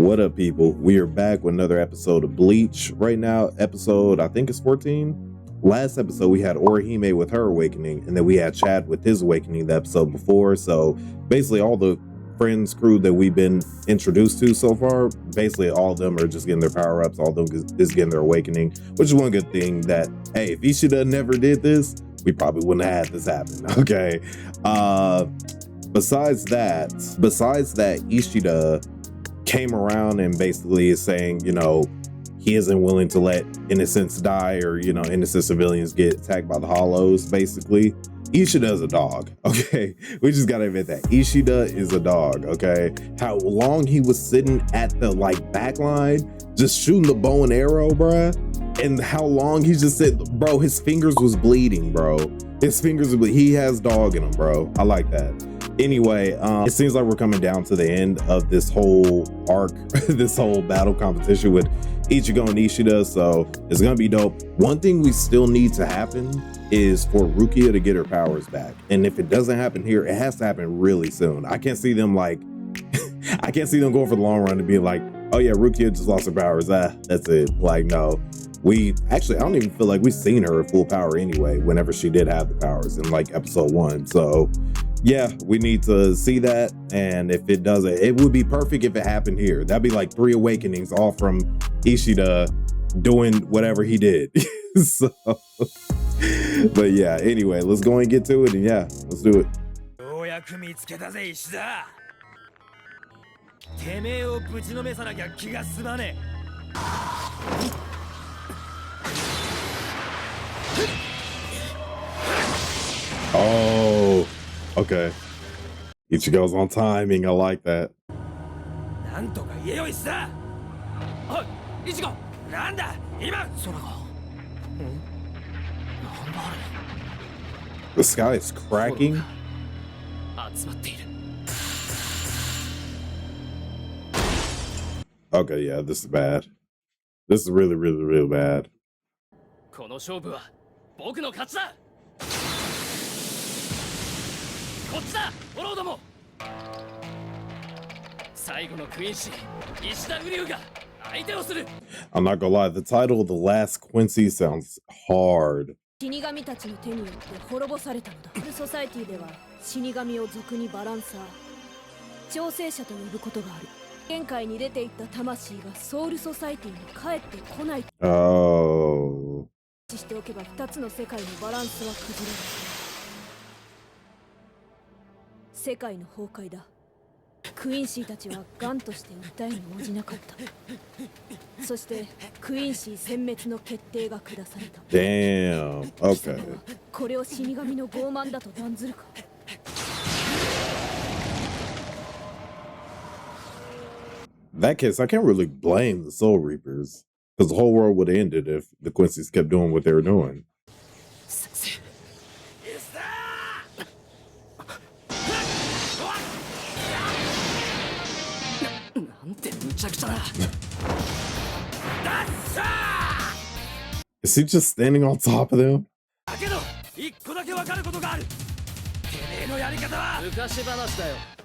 What up, people? We are back with another episode of Bleach. Right now, episode, I think it's 14. Last episode, we had Orihime with her awakening, and then we had Chad with his awakening the episode before. So basically, all the friends crew that we've been introduced to so far, basically all of them are just getting their power-ups. All of them is getting their awakening, which is one good thing that, hey, if Ishida never did this, we probably wouldn't have had this happen, okay? Besides that, Ishida came around and basically is saying, you know, he isn't willing to let innocents die or, you know, innocent civilians get attacked by the hollows, basically. Ishida is a dog, okay? We just gotta admit that. Ishida is a dog, okay? How long he was sitting at the, like, back line, just shooting the bow and arrow, bruh. And how long he just said, bro, his fingers was bleeding, bro. His fingers were bleeding. He has dog in him, bro. I like that. Anyway, it seems like we're coming down to the end of this whole arc, this whole battle competition with Ichigo and Ishida, so it's gonna be dope. One thing we still need to happen is for Rukia to get her powers back. And if it doesn't happen here, it has to happen really soon. I can't see them like, I can't see them going for the long run and being like, oh yeah, Rukia just lost her powers. That's it. Like, no. I don't even feel like we've seen her at full power anyway, whenever she did have the powers in like episode 1. So yeah, we need to see that. And if it doesn't, it would be perfect if it happened here. That'd be like 3 awakenings, all from Ishida doing whatever he did. So, but yeah, anyway, let's go and get to it. And yeah, let's do it. Oh, okay. Ichigo's on timing. I like that. The sky is cracking. Okay, yeah, this is bad. This is really, really, really bad. I'm not gonna lie, the title of The Last Quincy sounds hard. Oh. しておけば2つの世界のバランスは崩れる。世界の崩壊だ。クインシーたちはガンとして訴えに応じなかった。そしてクインシー殲滅の決定が下された。Damn. Okay. これを死神の傲慢だと断ずるか。In that case, I can't really blame the Soul Reapers. Because the whole world would have ended if the Quincy's kept doing what they were doing. Is he just standing on top of them?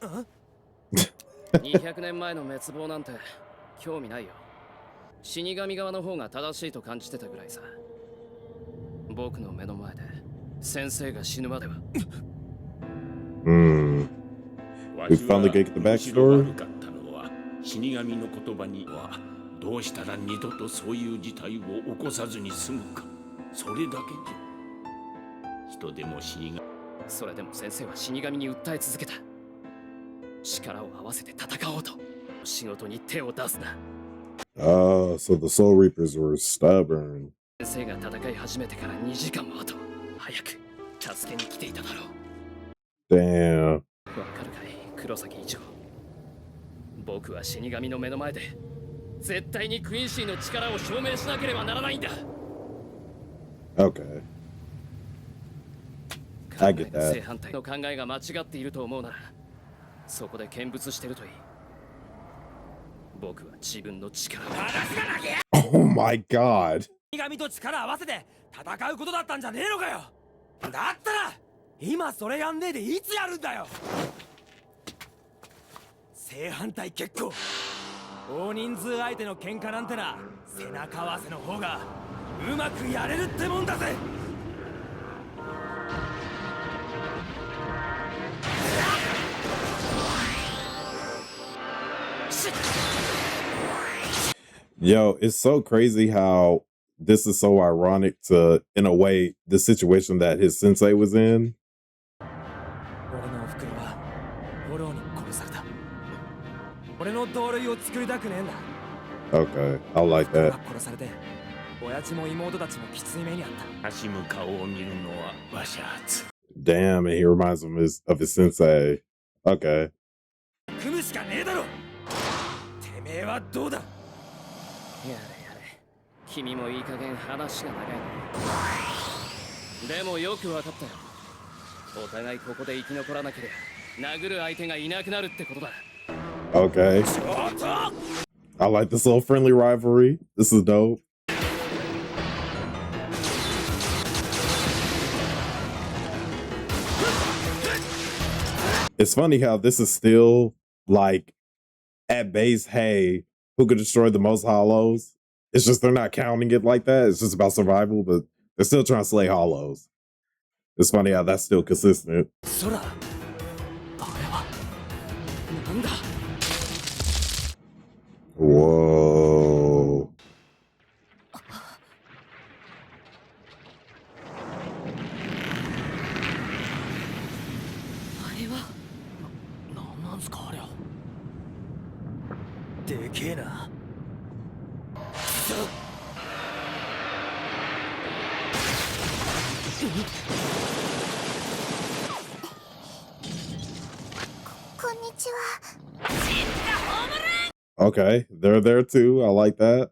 Huh? 200年前の滅亡なんて興味ないよ。死神側の方が正しいと感じてたぐらいさ。僕の目の前で先生が死ぬまでは。We finally get the backstory. 死神の言葉にはどうしたら二度とそういう事態を起こさずに済むか。それだけじゃ。人でも死神。それでも先生は死神に訴え続けた。力を合わせて戦おうと。仕事に手を出すな。So the Soul Reapers were stubborn. 先生が戦い始めてから2時間も後、早く助けに来ていただろう。Damn. わかるかい、黒崎一護。僕は死神の目の前で絶対にクインシーの力を証明しなければならないんだ。Okay. I get that. 正反対の考えが間違っていると思うなら、そこで見物してるといい。僕は自分の力を。Oh my god. 死神と力合わせて戦うことだったんじゃねえのかよ。だったら今それやんねえでいつやるんだよ。正反対結構大人数相手の喧嘩なんてな、背中合わせの方がうまくやれるってもんだぜ。Yo, it's so crazy how this is so ironic to, in a way, the situation that his sensei was in. 俺のおふくろはフォローに殺された。俺の同類を作りたくねえんだ。 Okay, I like that. 殺されて親父も妹たちもきつい目にあった。足む顔を見るのはわしゃつ。 Damn, and he reminds him of his sensei. Okay. 組むしかねえだろ。てめえはどうだ。やれやれ、君もいい加減話が長いね。でもよくわかったよ。お互いここで生き残らなければ殴る相手がいなくなるってことだ。 Okay. I like this little friendly rivalry. This is dope. It's funny how this is still like at base, hey, who could destroy the most hollows? It's just they're not counting it like that. It's just about survival, but they're still trying to slay hollows. It's funny how that's still consistent. 空、あれはなんだ。 Whoa. あれはなんすかあれは。でけえな。こんにちは。 Okay, they're there too. I like that.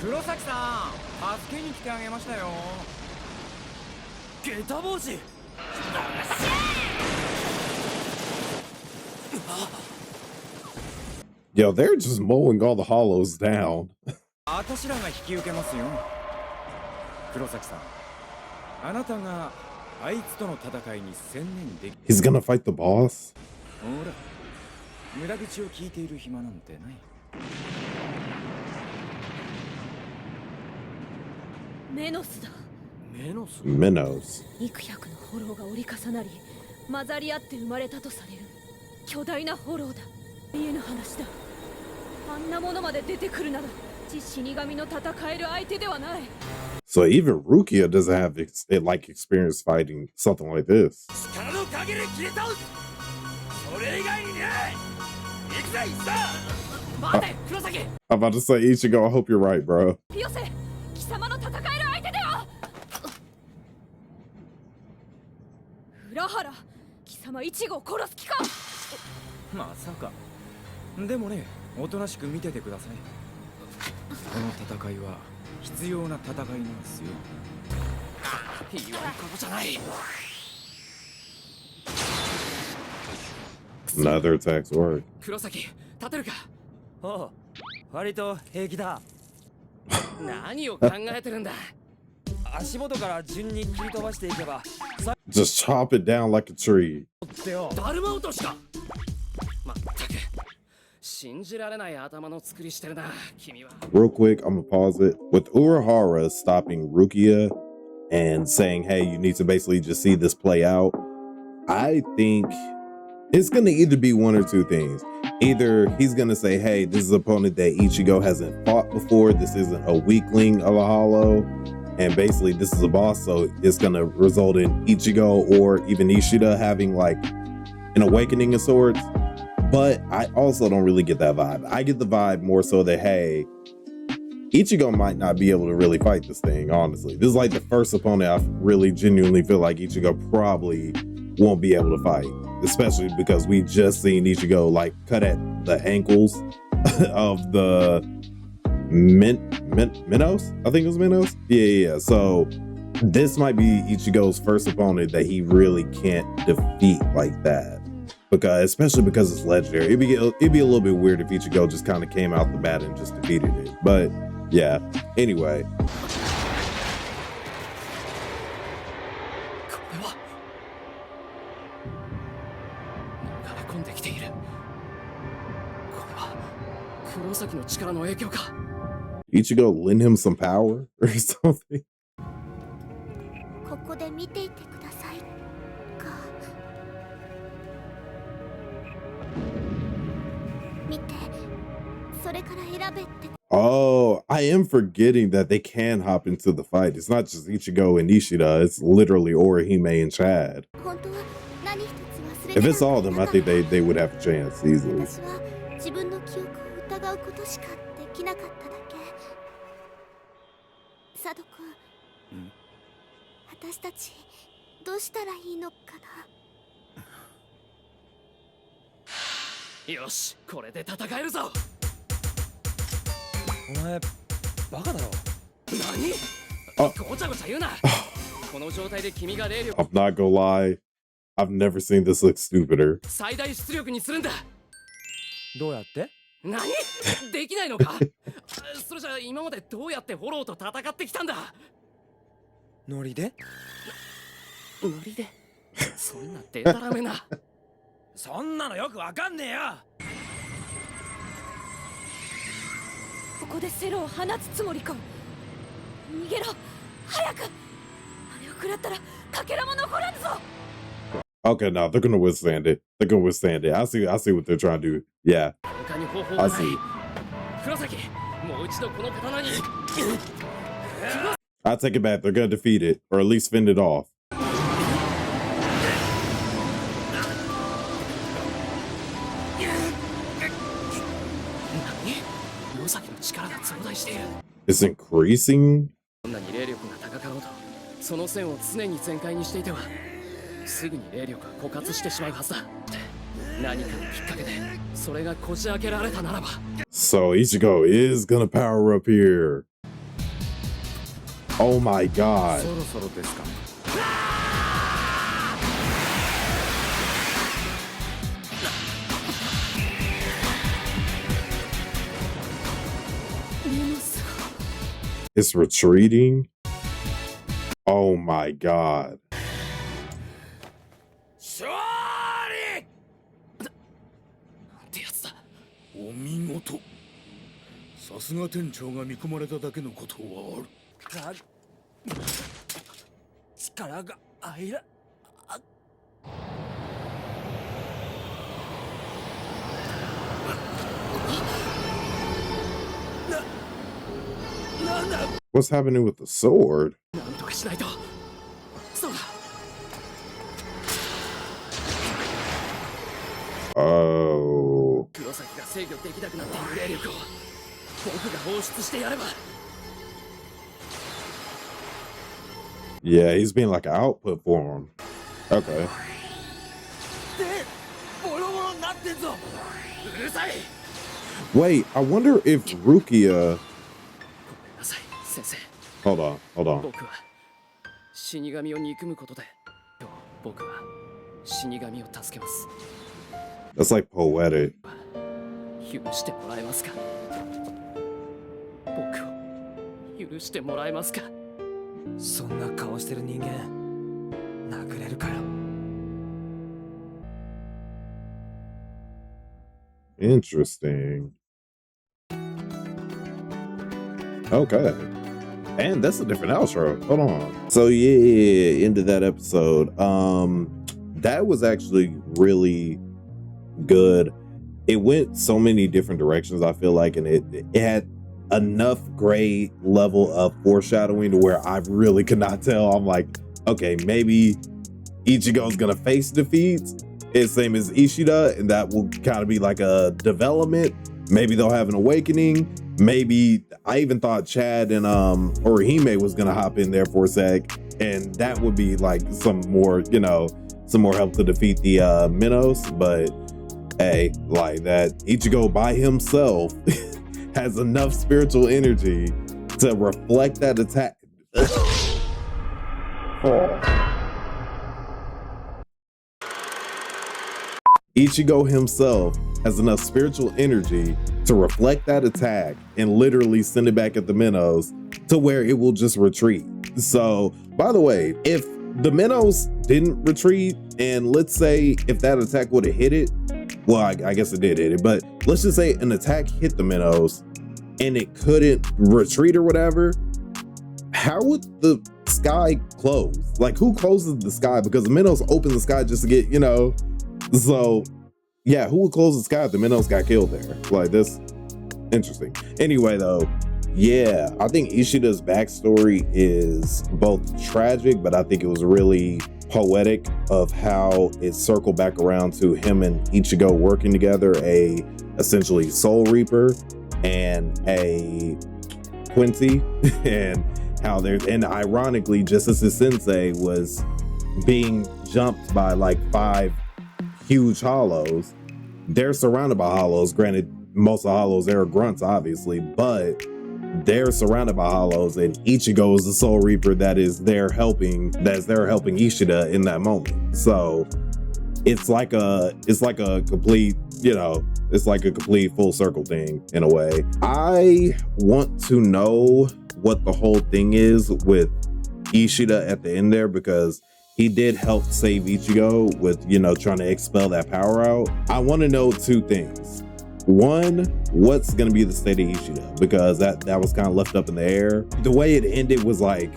黒崎さん、助けに来てあげましたよ。下駄帽子。 Yo, they're just mowing all the hollows down. 私らが引き受けますよ。黒崎さん、あなたがあいつとの戦いに専念でき。 He's gonna fight the boss? ほら、無駄口を聞いている暇なんてない。メノスだ。メノス。 Minnows. 幾百のホローが折り重なり混ざり合って生まれたとされる巨大なホローだ。家の話だ。あんなものまで出てくるなど死神の戦える相手ではない。 So even Rukia doesn't have like experience fighting something like this. 力の限り切れ倒す。それ以外にね。行くぜ、いっさ。待て、黒崎。 I'm about to say, Ichigo, I hope you're right, bro. ピヨセ、貴様の戦える相手では。浦原、貴様イチゴを殺す気か。まさか。でもね、おとなしく見ててください。この戦いは必要な戦いなんですよ。言わんことじゃない。 Neither attacks work. 黒崎、立てるか。おう、割と平気だ。何を考えてるんだ。足元から順に切り飛ばしていけば。 Just chop it down like a tree. だるま落としか。まったく信じられない頭の作りしてるな、君は。 Real quick, I'm gonna pause it. With Urahara stopping Rukia and saying, hey, you need to basically just see this play out, I think it's gonna either be one or two things. Either he's gonna say, hey, this is an opponent that Ichigo hasn't fought before, this isn't a weakling of a hollow, and basically this is a boss, so it's gonna result in Ichigo or even Ishida having like an awakening of sorts. But I also don't really get that vibe. I get the vibe more so that, hey, Ichigo might not be able to really fight this thing, honestly. This is like the first opponent I really genuinely feel like Ichigo probably won't be able to fight, especially because we just seen Ichigo like cut at the ankles of the Minnows? I think it was Minnows? Yeah. So this might be Ichigo's first opponent that he really can't defeat like that. Because especially because it's legendary, it'd be a little bit weird if Ichigo just kind of came out the bat and just defeated it. But yeah, anyway. 流れ込んできている。これは黒崎の力の影響か。 Ichigo lend him some power or something? ここで見ていてくださいか。見て、それから選べって。 Oh, I am forgetting that they can hop into the fight. It's not just Ichigo and Ishida, it's literally Orihime and Chad. 本当は何一つ忘れて If なん it's か all い of な them, か I った think they would have a chance easily. 私は自分の記憶を疑うことしかできなかっただけ。佐渡君、私たちどうしたらいいのかな。よし、これで戦えるぞ。お前バカだろ。何？ごちゃごちゃ言うな。この状態で君が霊力 I'm not gonna lie, I've never seen this look stupider. 最大出力にするんだ。どうやって？何？できないのか？それじゃあ今までどうやってフォローと戦ってきたんだ？ノリで？ノリで？そんなデタラメな。そんなのよくわかんねえよ。ここでセロを放つつもりか。逃げろ、早く。あれを食らったらかけらも残らんぞ。 Okay, now they're gonna withstand it. They're gonna withstand it. I see what they're trying to do. Yeah, 他に方法 I がない。 see. 黒崎、もう一度この刀に。 I take it back. They're gonna defeat it, or at least fend it off. 黒崎の力が増大している。 It's increasing. どんなに霊力が高かろうと、その線を常に全開にしていては、すぐに霊力が枯渇してしまうはずだ。何かのきっかけで、それがこじ開けられたならば。 So Ichigo is gonna power up here. Oh my god. そろそろですか。It's retreating. Oh my god. 勝利！なんてやつだ。お見事。さすが店長が見込まれただけのことはある。力が入ら。なんだ。 What's happening with the sword? なんとかしないと。そうだ。 Oh. 黒崎が制御できなくなっている霊力を僕が放出してやれば。 Yeah, he's being like an output for him. Okay. で、ボロボロになってんぞ。うるさい。 Wait, I wonder if Rukia. ごめんなさい、先生。 Hold on. 僕は死神を憎むことで、今日僕は死神を助けます。 That's like poetic. 許してもらえますか？僕を許してもらえますか？そんな顔してる人間殴れるかよ。 Interesting. Okay. And that's a different outro. Hold on. So yeah, end of that episode. That was actually really good. It went so many different directions, I feel like, and it had enough great level of foreshadowing to where I really could not tell. I'm like, okay, maybe Ichigo's gonna face defeats. It's same as Ishida, and that will kind of be like a development. Maybe they'll have an awakening. Maybe I even thought Chad and Orihime was gonna hop in there for a sec, and that would be like some more help to defeat the Minnows. But hey, like that Ichigo by himself has enough spiritual energy to reflect that attack. Ichigo himself has enough spiritual energy to reflect that attack and literally send it back at the Minnows to where it will just retreat. So, by the way, if the Minnows didn't retreat, and let's say if that attack would have hit it, well, I guess it did hit it, but let's just say an attack hit the minnows and it couldn't retreat or whatever, how would the sky close? Like, who closes the sky? Because the minnows open the sky just to get, you know, so yeah, who would close the sky if the minnows got killed there? Like, this interesting. Anyway, though, yeah, I think Ishida's backstory is both tragic, but I think it was really poetic of how it circled back around to him and Ichigo working together, a essentially Soul Reaper and a Quincy, and how they're, and ironically, just as his sensei was being jumped by like 5 huge hollows, they're surrounded by hollows. Granted, most of the hollows, there are grunts, obviously, but they're surrounded by hollows, and Ichigo is the Soul Reaper that's there helping Ishida in that moment. So it's like a complete, you know, it's like a complete full circle thing in a way. I want to know what the whole thing is with Ishida at the end there, because he did help save Ichigo with, you know, trying to expel that power out. I want to know 2 things. One, what's going to be the state of Ishida? Because that was kind of left up in the air. The way it ended was like,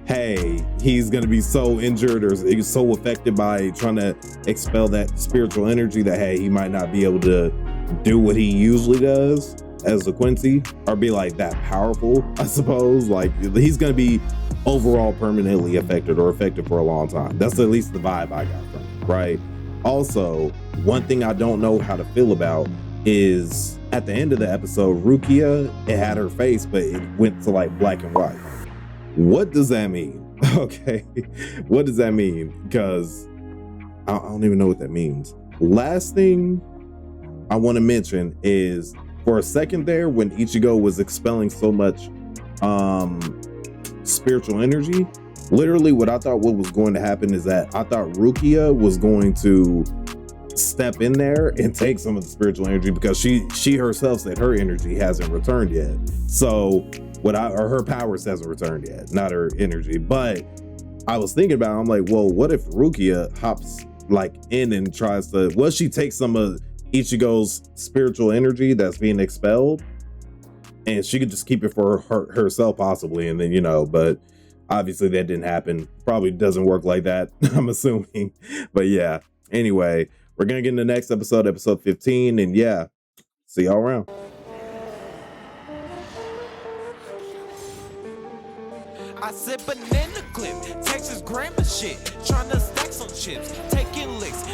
hey, he's going to be so injured or he's so affected by trying to expel that spiritual energy that, hey, he might not be able to do what he usually does as a Quincy, or be like that powerful, I suppose. Like, he's going to be overall permanently affected, or affected for a long time. That's at least the vibe I got from it, right? Also, one thing I don't know how to feel about is at the end of the episode, Rukia, it had her face, but it went to like black and white. What does that mean? Okay, what does that mean? Because I don't even know what that means. Last thing I want to mention is, for a second there, when Ichigo was expelling so much spiritual energy, literally what I thought what was going to happen is that I thought Rukia was going to step in there and take some of the spiritual energy, because she herself said her energy hasn't returned yet. So or her powers hasn't returned yet, not her energy. But I was thinking about it, I'm like, well, what if Rukia hops like in and tries to, well, she takes some of Ichigo's spiritual energy that's being expelled, and she could just keep it for herself possibly, and then, you know, but obviously that didn't happen. Probably doesn't work like that, I'm assuming. But yeah, anyway, we're gonna get in the next episode 15, and yeah, see y'all around. I said banana clip, Texas grammar shit, trying to stack some chips, taking licks.